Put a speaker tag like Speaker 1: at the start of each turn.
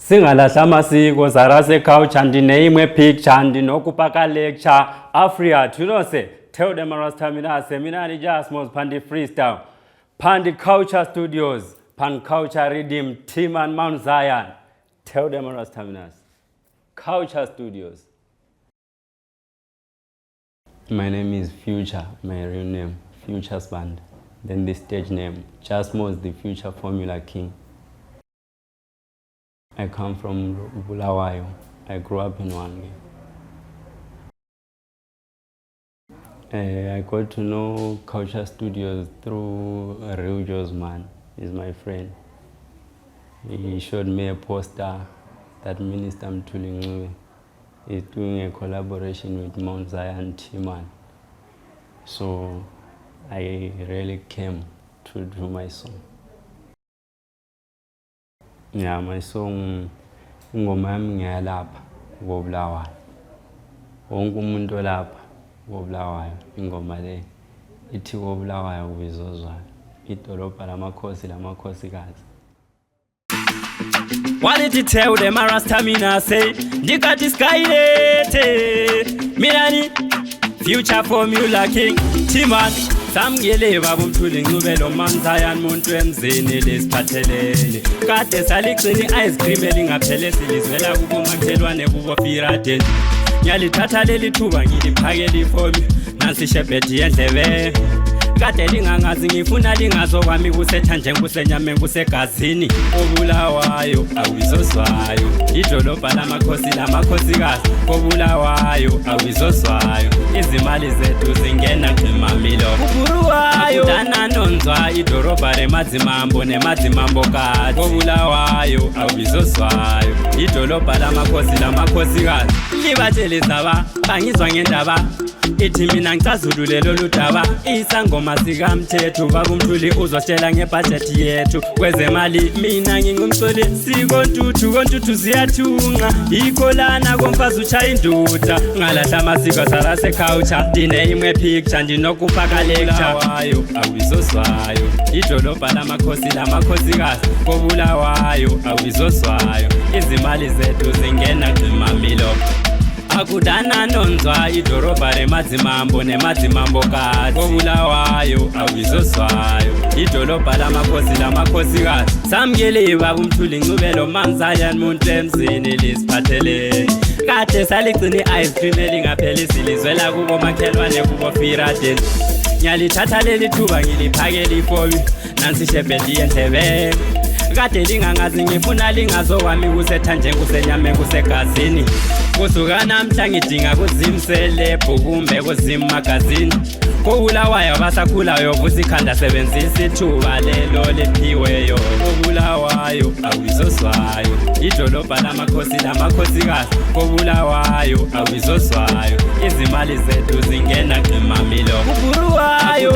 Speaker 1: Singalahla amasiko zarase culture ndineyimwe picture ndinokupaka lecture Africa tunose tell them Rastamina seminari just most pandi freestyle pandi culture studios pan culture redeem team and Mount Zion tell them Rastamina culture studios. My name is Future, my real name Future's Band, then the stage name Just Most the Future Formula King. I come from Bulawayo. I grew up in Wangi. I got to know Culture Studios through Real Josman. He's my friend. He showed me a poster that Minister Mtuli is doing a collaboration with Mount Zion Timan. So I really came to do my song. Yeah, my song ingoma yami ngiyalapha koBulawayo. Wonke umuntu olapha koBulawayo ingoma le ithi koBulawayo kubizozwayo. Idolobha lamakhosikazi. What did you tell them Rastamina say? Ndikati skylete. Mirani Future Formula King Timan Samgele babumthule ngcubelo Mount Zion muntu emzini lesiphathelene kade saligcini ice cream elingaphele silizwela kubomakhelwane kubo Firaden ngiyalithatha leli thuba ngiliphakela ifomi nansi shebhethi yendlebe kade lingangazi ngifuna lingazo kwami kusetha nje kusenyame kusegazini koBulawayo awizozwayo idolobha lamakhosikazi koBulawayo awizozwayo izimali zethu zingena qimamilo uburuwayo dana nonzwa idolobha lemadzimambo nemadzimambokazi koBulawayo awizozwayo idolobha lamakhosikazi libatshelizaba bangizwa ngendaba ithi mina ngicazululelo ludaba isangoma sikamthetho bakumthuli uzotshela ngebudget yethu kwezemali mina ngingumsoli sikontuthu ziyathunqa ikholana komfazi uchaya induda ngalahla amasiko sarase culture ndineyimwe picture ndinokupaka lecture awizozwayo idolobha lamakhosikazi koBulawayo awizozwayo izimali zethu zingena qimamilo akudana nonzwa idolobha lemadzimambo nemadzimambokazi koBulawayo awizozwayo idolobha lamakhosikazi samgele babumthuli ngcubelo Mount Zion muntu emzini lesiphathelene kade saligcini ice cream elingapheli silizwela kubomakhelwane kubo Firaden ngiyalithatha leli thuba ngiliphakela ifomi nansi shebhethi yendlebe kade lingangazi ngifuna lingazokwami kusetha nje kusenyame kusegazini kusuka namhla ngidinga kuzimselebhu kumbe kuzimagazini koBulawayo abasakhulayo vusa ikhanda sebenzisa ithuba lelo lephiweyo koBulawayo awizozwayo idolobha lamakhosikazi koBulawayo awizozwayo izimali zethu zingena qimamilo uburuwayo